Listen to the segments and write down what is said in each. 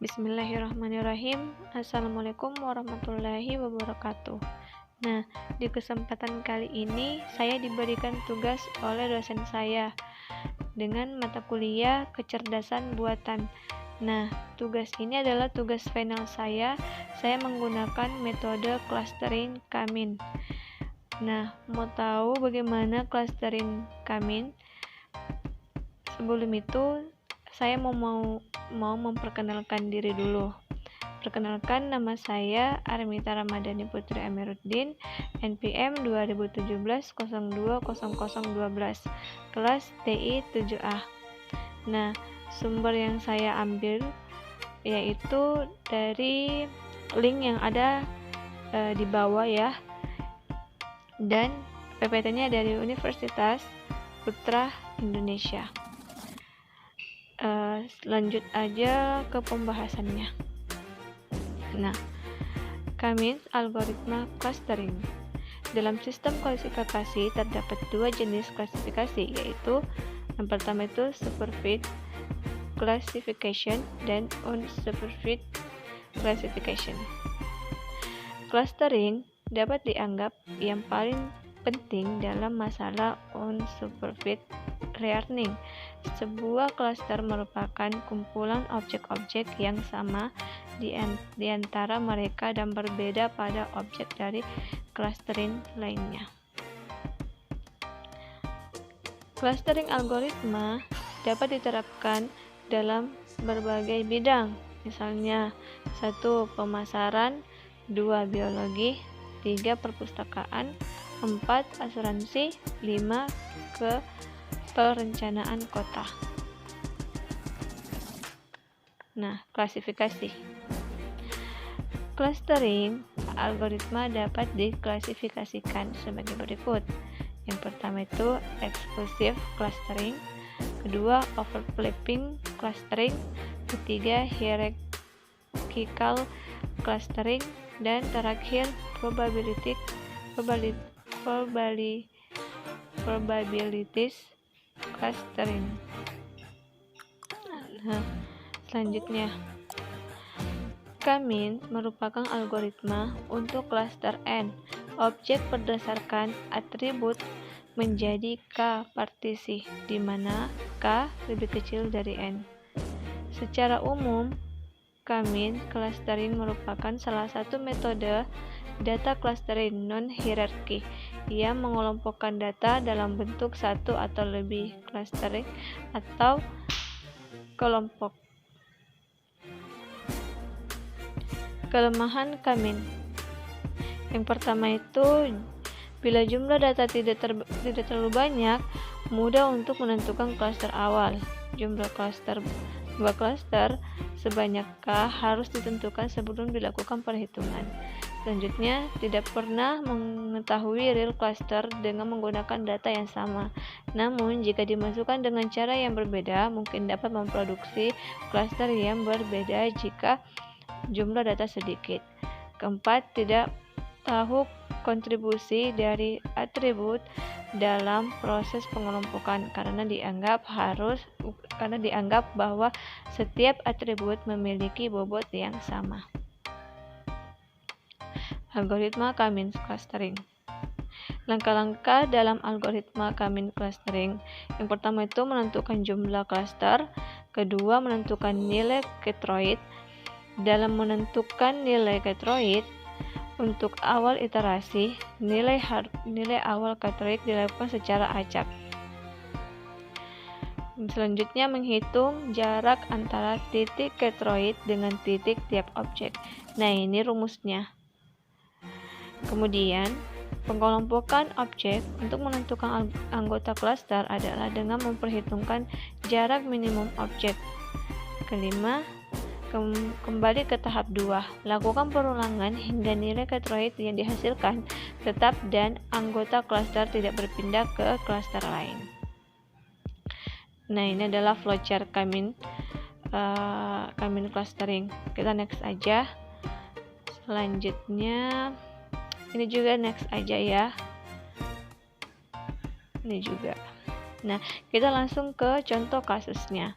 Bismillahirrahmanirrahim. Assalamualaikum warahmatullahi wabarakatuh. Nah, di kesempatan kali ini saya diberikan tugas oleh dosen saya dengan mata kuliah kecerdasan buatan. Nah, tugas ini adalah tugas final saya. Saya menggunakan metode clustering Kamin. Nah, mau tahu bagaimana clustering Kamin? Sebelum itu, saya mau memperkenalkan diri dulu. Perkenalkan, nama saya Armita Ramadhani Putri Amiruddin, NPM 2017-020012, kelas TI 7A. Nah, sumber yang saya ambil yaitu dari link yang ada di bawah ya, dan PPT-nya dari Universitas Putra Indonesia. Lanjut aja ke pembahasannya. Nah, Kamin algoritma clustering. Dalam sistem klasifikasi terdapat dua jenis klasifikasi, yaitu yang pertama itu superfit classification dan unsuperfit classification. Clustering dapat dianggap yang paling penting dalam masalah unsupervised learning. Sebuah cluster merupakan kumpulan objek-objek yang sama di antara mereka dan berbeda pada objek dari clustering lainnya. Clustering algoritma dapat diterapkan dalam berbagai bidang, misalnya 1. Pemasaran, 2. Biologi, 3. Perpustakaan, 4. Asuransi, 5. Perencanaan kota. Nah, klasifikasi. Clustering algoritma dapat diklasifikasikan sebagai berikut. Yang pertama itu exclusive clustering, kedua overlapping clustering, ketiga hierarchical clustering, dan terakhir probabilities clustering. Nah, selanjutnya, Kamin merupakan algoritma untuk cluster N objek berdasarkan atribut menjadi K partisi, di mana K lebih kecil dari N. Secara umum, Kamin clustering merupakan salah satu metode data clustering non-hierarki yang mengelompokkan data dalam bentuk satu atau lebih clustering atau kelompok. Kelemahan Kamin. Yang pertama itu, bila jumlah data tidak terlalu banyak, mudah untuk menentukan cluster awal. Jumlah dua cluster sebanyak K harus ditentukan sebelum dilakukan perhitungan. Selanjutnya, tidak pernah mengetahui real cluster dengan menggunakan data yang sama. Namun, jika dimasukkan dengan cara yang berbeda, mungkin dapat memproduksi cluster yang berbeda jika jumlah data sedikit. Keempat, tidak tahu kontribusi dari atribut dalam proses pengelompokan karena dianggap bahwa setiap atribut memiliki bobot yang sama. Algoritma Kamin clustering. Langkah-langkah dalam algoritma Kamin clustering. Yang pertama itu menentukan jumlah cluster, kedua menentukan nilai ketroid. Dalam menentukan nilai ketroid, untuk awal iterasi, nilai awal ketroid dilakukan secara acak. Selanjutnya, menghitung jarak antara titik ketroid dengan titik tiap objek. Nah, ini rumusnya. Kemudian, pengelompokan objek untuk menentukan anggota cluster adalah dengan memperhitungkan jarak minimum objek. Kelima, kembali ke tahap 2. Lakukan perulangan hingga nilai ketroid yang dihasilkan tetap dan anggota cluster tidak berpindah ke cluster lain. Nah, ini adalah flowchart Kamin clustering. Kita next aja. Selanjutnya, ini juga next aja ya. Ini juga. Nah, kita langsung ke contoh kasusnya.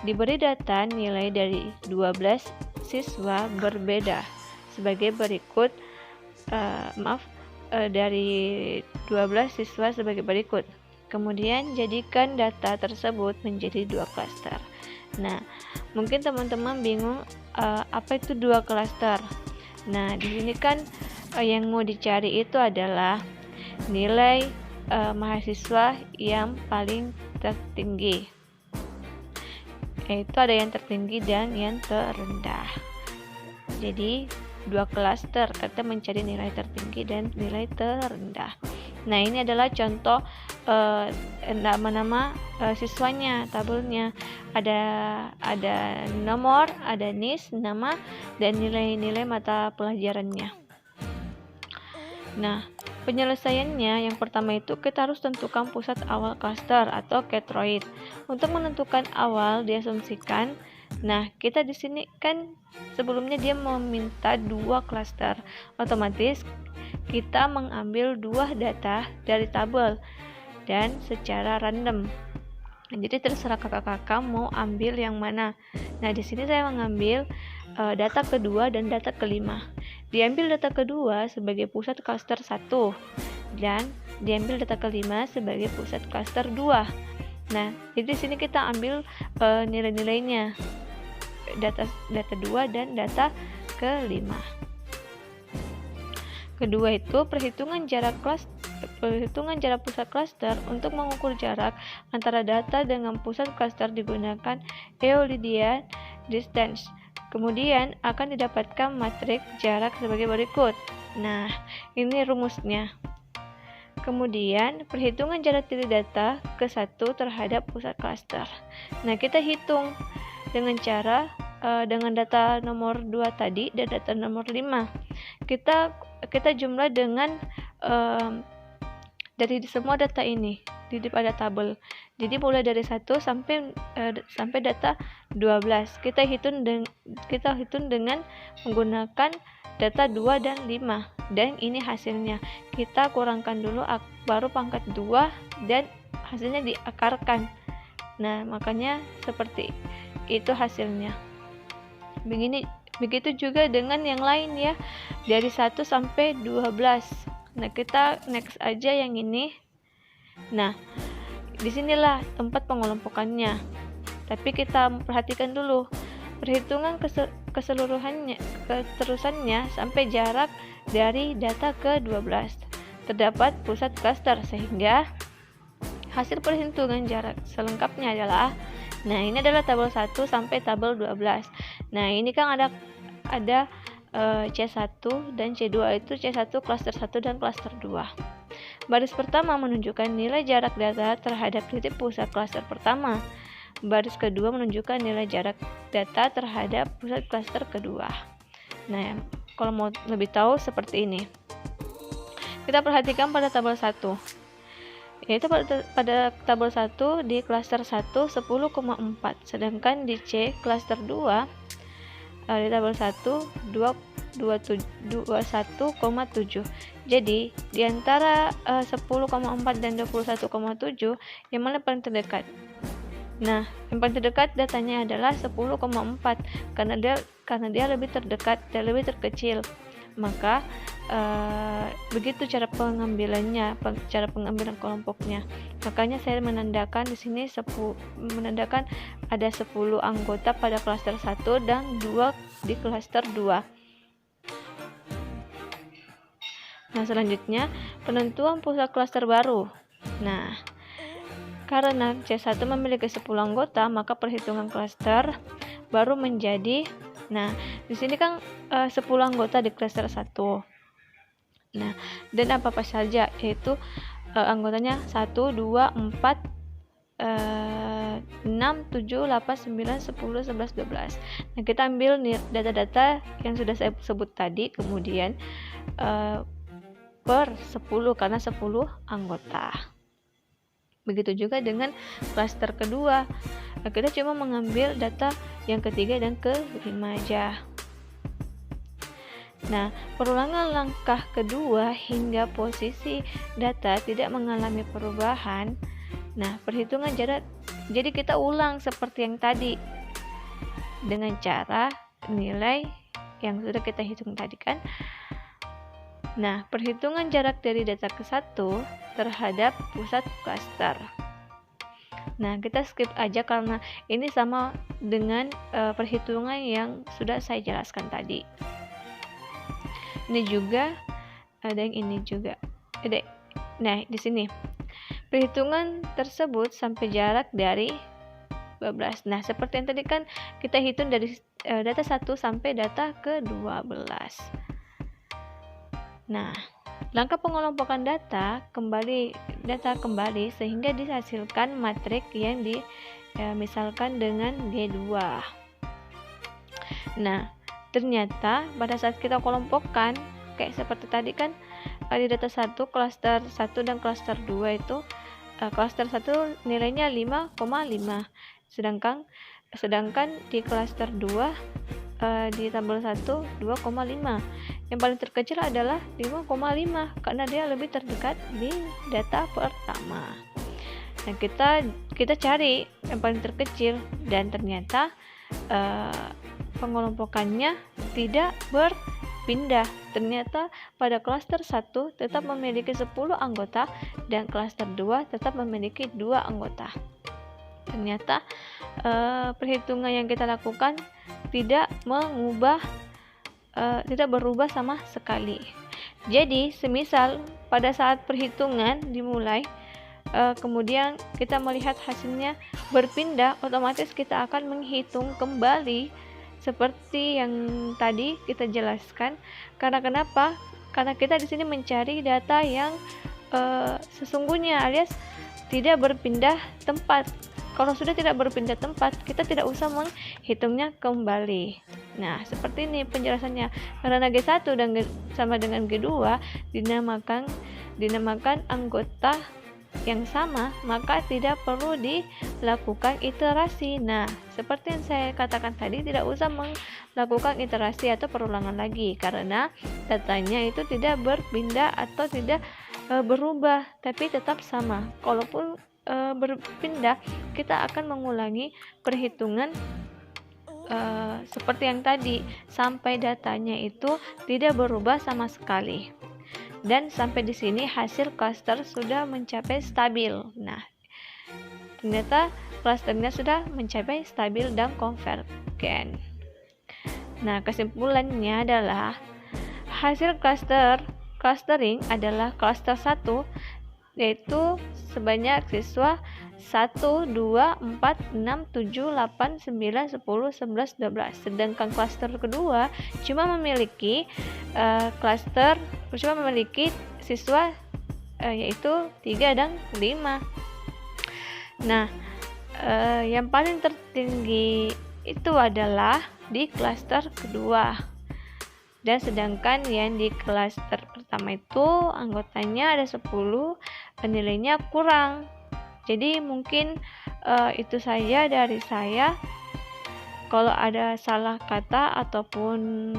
Diberi data nilai dari 12 siswa berbeda sebagai berikut. Dari 12 siswa sebagai berikut. Kemudian jadikan data tersebut menjadi 2 klaster. Nah, mungkin teman-teman bingung apa itu 2 klaster. Nah, di sini kan yang mau dicari itu adalah nilai mahasiswa yang paling tertinggi. Yaitu ada yang tertinggi dan yang terendah. Jadi 2 klaster, kita mencari nilai tertinggi dan nilai terendah. Nah, ini adalah contoh nama-nama siswanya, tabelnya. Ada nomor, ada NIS, nama, dan nilai-nilai mata pelajarannya. Nah, penyelesaiannya yang pertama itu kita harus tentukan pusat awal klaster atau ketroid. Untuk menentukan awal diasumsikan. Nah, kita di sini kan sebelumnya dia meminta 2 klaster. Otomatis kita mengambil 2 data dari tabel dan secara random. Jadi terserah kakak-kakak mau ambil yang mana. Nah, di sini saya mengambil data kedua dan data kelima. Diambil data kedua sebagai pusat klaster 1 dan diambil data kelima sebagai pusat klaster 2. Nah, jadi di sini kita ambil nilai-nilainya. Data 2 dan data kelima. Kedua itu perhitungan jarak pusat klaster. Untuk mengukur jarak antara data dengan pusat klaster digunakan Euclidean distance. Kemudian akan didapatkan matriks jarak sebagai berikut. Nah, ini rumusnya. Kemudian perhitungan jarak titik data ke 1 terhadap pusat klaster. Nah, kita hitung dengan cara dengan data nomor 2 tadi dan data nomor 5. Kita jumlah dengan dari semua data ini pada tabel. Jadi mulai dari 1 sampai data 12. Kita hitung dengan menggunakan data 2 dan 5. Dan ini hasilnya. Kita kurangkan dulu baru pangkat 2 dan hasilnya diakarkan. Nah, makanya seperti itu hasilnya. Begitu juga dengan yang lain ya. Dari 1 sampai 12. Nah, kita next aja yang ini. Nah, disinilah tempat pengelompokannya. Tapi kita perhatikan dulu perhitungan keterusannya sampai jarak dari data ke 12. Terdapat pusat klaster sehingga hasil perhitungan jarak selengkapnya adalah, nah, ini adalah tabel 1 sampai tabel 12. Nah, ini kan ada C1 dan C2, itu C1 klaster 1 dan klaster 2. Baris pertama menunjukkan nilai jarak data terhadap titik pusat klaster pertama. Baris kedua menunjukkan nilai jarak data terhadap pusat klaster kedua. Nah, kalau mau lebih tahu seperti ini. Kita perhatikan pada tabel 1. Yaitu pada tabel 1 di klaster 1 10,4, sedangkan di C klaster 2 di tabel 1 21,7. Jadi di antara 10,4 dan 21,7 yang mana paling terdekat? Nah, yang paling terdekat datanya adalah 10,4 karena dia lebih terdekat dan lebih terkecil. Maka begitu cara pengambilannya, cara pengambilan kelompoknya. Makanya saya menandakan di sini menandakan ada 10 anggota pada klaster 1 dan 2 di klaster 2. Nah, selanjutnya penentuan pusat klaster baru. Nah, karena C1 memiliki 10 anggota, maka perhitungan klaster baru menjadi, nah, di sini kan 10 anggota di klaster 1. Nah, dan apa saja, yaitu anggotanya 1, 2, 4, 6, 7, 8, 9, 10, 11, 12. Nah, kita ambil data-data yang sudah saya sebut tadi, kemudian per 10 karena 10 anggota. Begitu juga dengan klaster kedua. Nah, kita cuma mengambil data yang ketiga dan kelima aja. Nah, perulangan langkah kedua hingga posisi data tidak mengalami perubahan. Nah, perhitungan jarak Jadi kita ulang seperti yang tadi dengan cara nilai yang sudah kita hitung tadi kan. Nah, perhitungan jarak dari data ke 1 terhadap pusat klaster. Nah, kita skip aja karena ini sama dengan perhitungan yang sudah saya jelaskan tadi. Ini juga ada yang ini juga. Nah, di sini perhitungan tersebut sampai jarak dari 12. Nah, seperti yang tadi kan kita hitung dari data 1 sampai data ke 12. Nah, langkah pengelompokan data kembali sehingga dihasilkan matrik yang misalkan dengan G2. Nah, ternyata pada saat kita kelompokkan kayak seperti tadi kan di data 1, klaster 1 dan klaster 2 itu klaster 1 nilainya 5,5. Sedangkan di klaster 2 di tabel 1 2,5. Yang paling terkecil adalah 5,5 karena dia lebih terdekat di data pertama. Nah, kita cari yang paling terkecil dan ternyata pengelompokannya tidak berpindah. Ternyata pada klaster 1 tetap memiliki 10 anggota dan klaster 2 tetap memiliki 2 anggota. Ternyata perhitungan yang kita lakukan tidak berubah sama sekali. Jadi, semisal pada saat perhitungan dimulai, kemudian kita melihat hasilnya berpindah, otomatis kita akan menghitung kembali seperti yang tadi kita jelaskan. Karena kenapa? Karena kita di sini mencari data yang sesungguhnya alias tidak berpindah tempat. Kalau sudah tidak berpindah tempat, kita tidak usah menghitungnya kembali. Nah, seperti ini penjelasannya. Karena G1 dan sama dengan G2 dinamakan anggota yang sama, maka tidak perlu dilakukan iterasi. Nah, seperti yang saya katakan tadi, tidak usah melakukan iterasi atau perulangan lagi karena datanya itu tidak berpindah atau tidak berubah, tapi tetap sama. Kalaupun berpindah, kita akan mengulangi perhitungan seperti yang tadi sampai datanya itu tidak berubah sama sekali. Dan sampai di sini hasil klaster sudah mencapai stabil. Nah, ternyata klasternya sudah mencapai stabil dan konvergen. Nah, kesimpulannya adalah hasil clustering adalah klaster 1 yaitu sebanyak siswa 1, 2, 4, 6, 7, 8, 9, 10, 11, 12. Sedangkan klaster kedua cuma memiliki siswa yaitu 3 dan 5. Nah, yang paling tertinggi itu adalah di klaster kedua. Dan sedangkan yang di klaster pertama itu anggotanya ada 10, nilainya kurang. Jadi mungkin itu saja dari saya. Kalau ada salah kata ataupun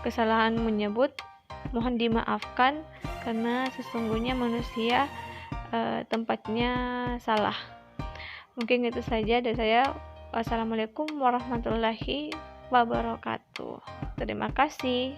kesalahan menyebut, mohon dimaafkan karena sesungguhnya manusia tempatnya salah. Mungkin itu saja dari saya. Wassalamualaikum warahmatullahi wabarakatuh. Terima kasih.